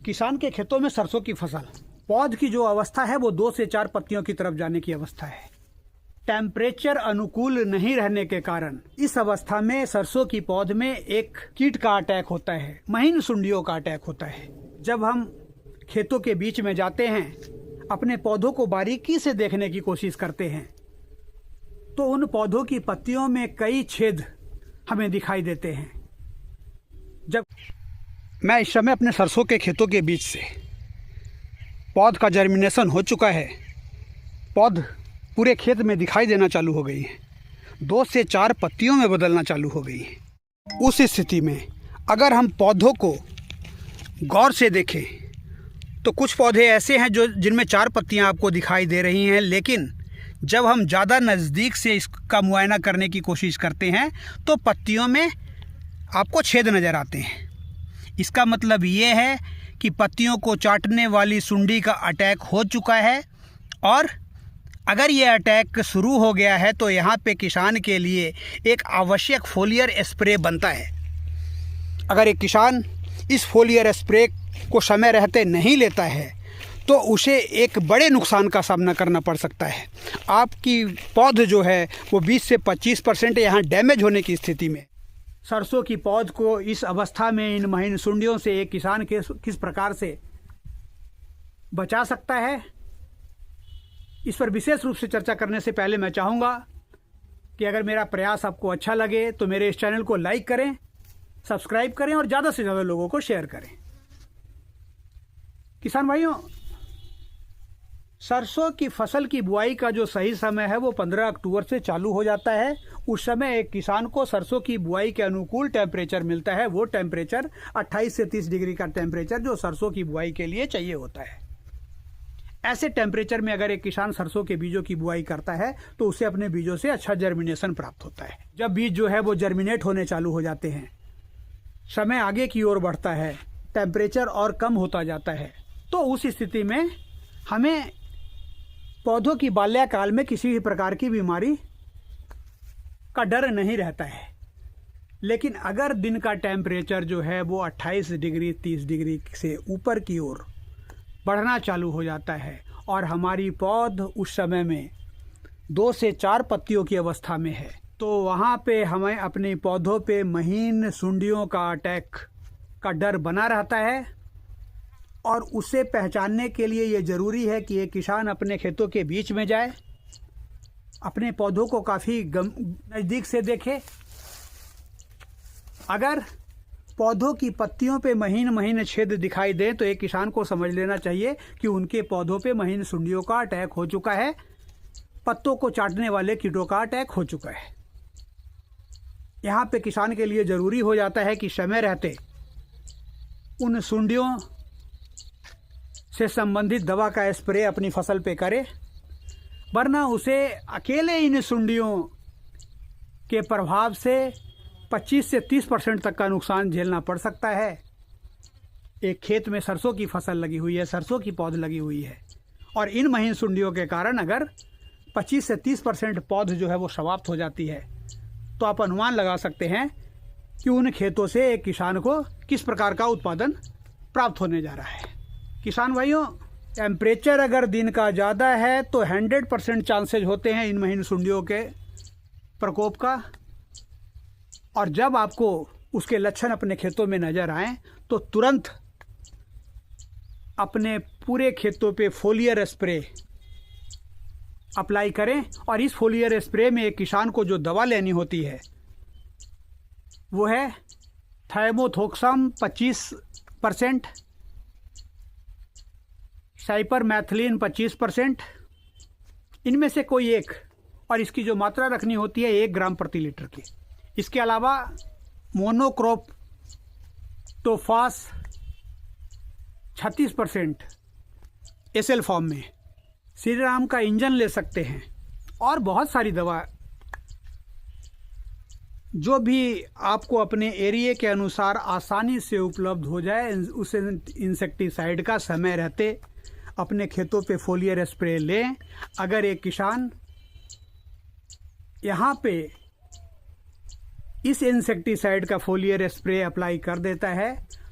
किसान के खेतों में सरसों की फसल, पौध की जो अवस्था है वो 2 से 4 पत्तियों की तरफ जाने की अवस्था है। टेम्परेचर अनुकूल नहीं रहने के कारण इस अवस्था में सरसों की पौध में एक कीट का अटैक होता है, महीन सुंडियों का अटैक होता है। जब हम खेतों के बीच में जाते हैं, अपने पौधों को बारीकी से देखने की कोशिश करते हैं, तो उन पौधों की पत्तियों में कई छेद हमें दिखाई देते हैं। जब मैं इस समय अपने सरसों के खेतों के बीच से, पौध का जर्मिनेशन हो चुका है, पौध पूरे खेत में दिखाई देना चालू हो गई है, 2 से 4 पत्तियों में बदलना चालू हो गई है। उस स्थिति में अगर हम पौधों को गौर से देखें तो कुछ पौधे ऐसे हैं जिनमें 4 पत्तियां आपको दिखाई दे रही हैं, लेकिन जब हम ज़्यादा नज़दीक से इसका मुआयना करने की कोशिश करते हैं तो पत्तियों में आपको छेद नज़र आते हैं। इसका मतलब ये है कि पत्तियों को चाटने वाली सुंडी का अटैक हो चुका है, और अगर ये अटैक शुरू हो गया है तो यहाँ पे किसान के लिए एक आवश्यक फोलियर स्प्रे बनता है। अगर एक किसान इस फोलियर स्प्रे को समय रहते नहीं लेता है तो उसे एक बड़े नुकसान का सामना करना पड़ सकता है। आपकी पौध जो है वो 20 से 25% यहाँ डैमेज होने की स्थिति में। सरसों की पौध को इस अवस्था में इन महीन सुंडियों से एक किसान किस प्रकार से बचा सकता है, इस पर विशेष रूप से चर्चा करने से पहले मैं चाहूँगा कि अगर मेरा प्रयास आपको अच्छा लगे तो मेरे इस चैनल को लाइक करें, सब्सक्राइब करें और ज़्यादा से ज़्यादा लोगों को शेयर करें। किसान भाइयों, सरसों की फसल की बुआई का जो सही समय है वो 15 अक्टूबर से चालू हो जाता है। उस समय एक किसान को सरसों की बुआई के अनुकूल टेम्परेचर मिलता है। वो टेम्परेचर 28 से 30 डिग्री का टेम्परेचर जो सरसों की बुआई के लिए चाहिए होता है। ऐसे टेम्परेचर में अगर एक किसान सरसों के बीजों की बुआई करता है तो उसे अपने बीजों से अच्छा जर्मिनेशन प्राप्त होता है। जब बीज जो है वो जर्मिनेट होने चालू हो जाते हैं, समय आगे की ओर बढ़ता है, टेम्परेचर और कम होता जाता है, तो उस स्थिति में हमें पौधों की बाल्यकाल में किसी भी प्रकार की बीमारी का डर नहीं रहता है। लेकिन अगर दिन का टेम्परेचर जो है वो 28 डिग्री 30 डिग्री से ऊपर की ओर बढ़ना चालू हो जाता है और हमारी पौध उस समय में 2 से 4 पत्तियों की अवस्था में है, तो वहाँ पे हमें अपने पौधों पे महीन सुंडियों का अटैक का डर बना रहता है। और उसे पहचानने के लिए ये ज़रूरी है कि एक किसान अपने खेतों के बीच में जाए, अपने पौधों को काफ़ी नज़दीक से देखे। अगर पौधों की पत्तियों पे महीन महीन छेद दिखाई दे तो एक किसान को समझ लेना चाहिए कि उनके पौधों पे महीन सुंडियों का अटैक हो चुका है, पत्तों को चाटने वाले कीटों का अटैक हो चुका है। यहाँ पे किसान के लिए ज़रूरी हो जाता है कि समय रहते उन सुंडियों से संबंधित दवा का स्प्रे अपनी फसल पे करे, वरना उसे अकेले इन सुंडियों के प्रभाव से 25 से 30% तक का नुकसान झेलना पड़ सकता है। एक खेत में सरसों की फसल लगी हुई है, सरसों की पौध लगी हुई है, और इन महीन सुंडियों के कारण अगर 25 से 30% पौध जो है वो समाप्त हो जाती है, तो आप अनुमान लगा सकते हैं कि उन खेतों से एक किसान को किस प्रकार का उत्पादन प्राप्त होने जा रहा है। किसान भाइयों, टेम्परेचर अगर दिन का ज़्यादा है तो 100% चांसेज होते हैं इन महीन सुंडियों के प्रकोप का, और जब आपको उसके लक्षण अपने खेतों में नज़र आएँ तो तुरंत अपने पूरे खेतों पे फोलियर स्प्रे अप्लाई करें। और इस फोलियर स्प्रे में एक किसान को जो दवा लेनी होती है वो है थाइमोथोक्सम 25%, साइपरमेथ्रिन 25%, इनमें से कोई एक, और इसकी जो मात्रा रखनी होती है 1 ग्राम प्रति लीटर की। इसके अलावा मोनोक्रोटोफास 36% एसएल फॉर्म में, श्री राम का इंजन ले सकते हैं, और बहुत सारी दवा जो भी आपको अपने एरिया के अनुसार आसानी से उपलब्ध हो जाए, उस इंसेक्टिसाइड का समय रहते अपने खेतों पे फोलियर स्प्रे लें। अगर एक किसान यहाँ पे इस इंसेक्टिसाइड का फोलियर स्प्रे अप्लाई कर देता है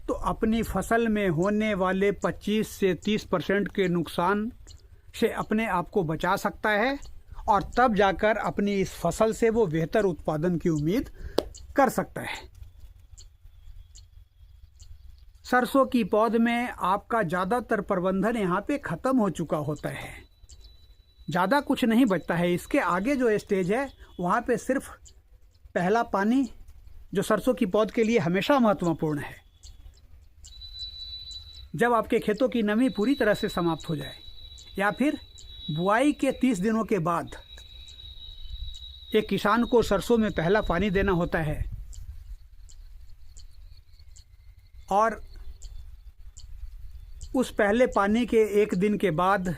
तो अपनी फसल में होने वाले 25 से 30% के नुकसान से अपने आप को बचा सकता है और तब जाकर अपनी इस फसल से वो बेहतर उत्पादन की उम्मीद कर सकता है। सरसों की पौध में आपका ज़्यादातर प्रबंधन यहाँ पे ख़त्म हो चुका होता है, ज़्यादा कुछ नहीं बचता है। इसके आगे जो स्टेज है वहाँ पे सिर्फ पहला पानी, जो सरसों की पौध के लिए हमेशा महत्वपूर्ण है। जब आपके खेतों की नमी पूरी तरह से समाप्त हो जाए या फिर बुआई के 30 दिनों के बाद एक किसान को सरसों में पहला पानी देना होता है और उस पहले पानी के 1 दिन के बाद,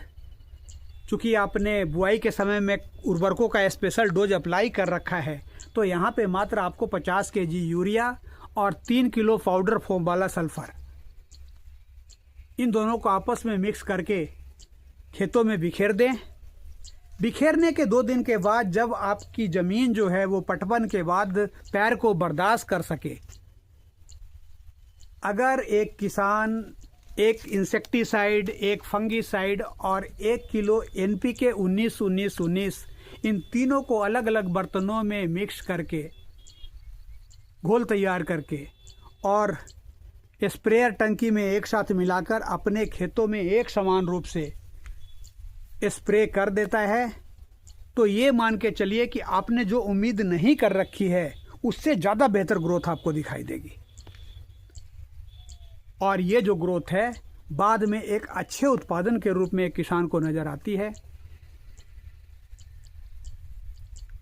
चूँकि आपने बुआई के समय में उर्वरकों का स्पेशल डोज अप्लाई कर रखा है, तो यहाँ पे मात्र आपको 50 केजी यूरिया और 3 किलो पाउडर फॉर्म वाला सल्फर, इन दोनों को आपस में मिक्स करके खेतों में बिखेर दें। बिखेरने के 2 दिन के बाद जब आपकी ज़मीन जो है वो पटवन के बाद पैर को बर्दाश्त कर सके, अगर एक किसान एक इंसेक्टिसाइड, एक फंगीसाइड और 1 किलो NPK 19-19-19 इन तीनों को अलग अलग बर्तनों में मिक्स करके घोल तैयार करके और स्प्रेयर टंकी में एक साथ मिलाकर अपने खेतों में एक समान रूप से स्प्रे कर देता है, तो ये मान के चलिए कि आपने जो उम्मीद नहीं कर रखी है उससे ज़्यादा बेहतर ग्रोथ आपको दिखाई देगी। और ये जो ग्रोथ है बाद में एक अच्छे उत्पादन के रूप में एक किसान को नज़र आती है।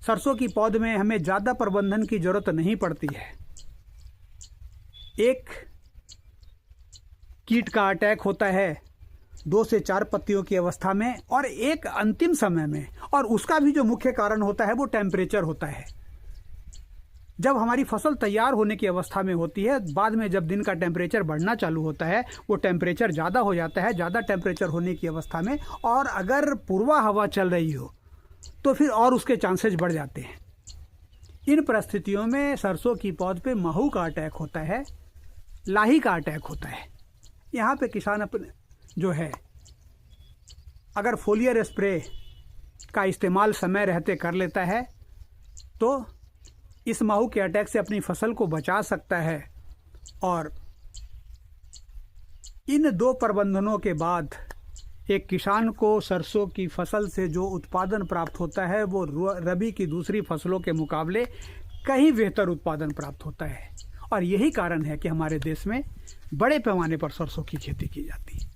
सरसों की पौध में हमें ज़्यादा प्रबंधन की ज़रूरत नहीं पड़ती है। एक कीट का अटैक होता है 2 से 4 पत्तियों की अवस्था में और एक अंतिम समय में, और उसका भी जो मुख्य कारण होता है वो टेम्परेचर होता है। जब हमारी फसल तैयार होने की अवस्था में होती है, बाद में जब दिन का टेम्परेचर बढ़ना चालू होता है, वो टेम्परेचर ज़्यादा हो जाता है। ज़्यादा टेम्परेचर होने की अवस्था में और अगर पूर्वा हवा चल रही हो तो फिर और उसके चांसेस बढ़ जाते हैं। इन परिस्थितियों में सरसों की पौध पे महू का अटैक होता है, लाही का अटैक होता है। यहाँ पे किसान अपने जो है अगर फोलियर स्प्रे का इस्तेमाल समय रहते कर लेता है तो इस महू के अटैक से अपनी फसल को बचा सकता है। और इन 2 प्रबंधनों के बाद एक किसान को सरसों की फसल से जो उत्पादन प्राप्त होता है वो रबी की दूसरी फसलों के मुकाबले कहीं बेहतर उत्पादन प्राप्त होता है। और यही कारण है कि हमारे देश में बड़े पैमाने पर सरसों की खेती की जाती है।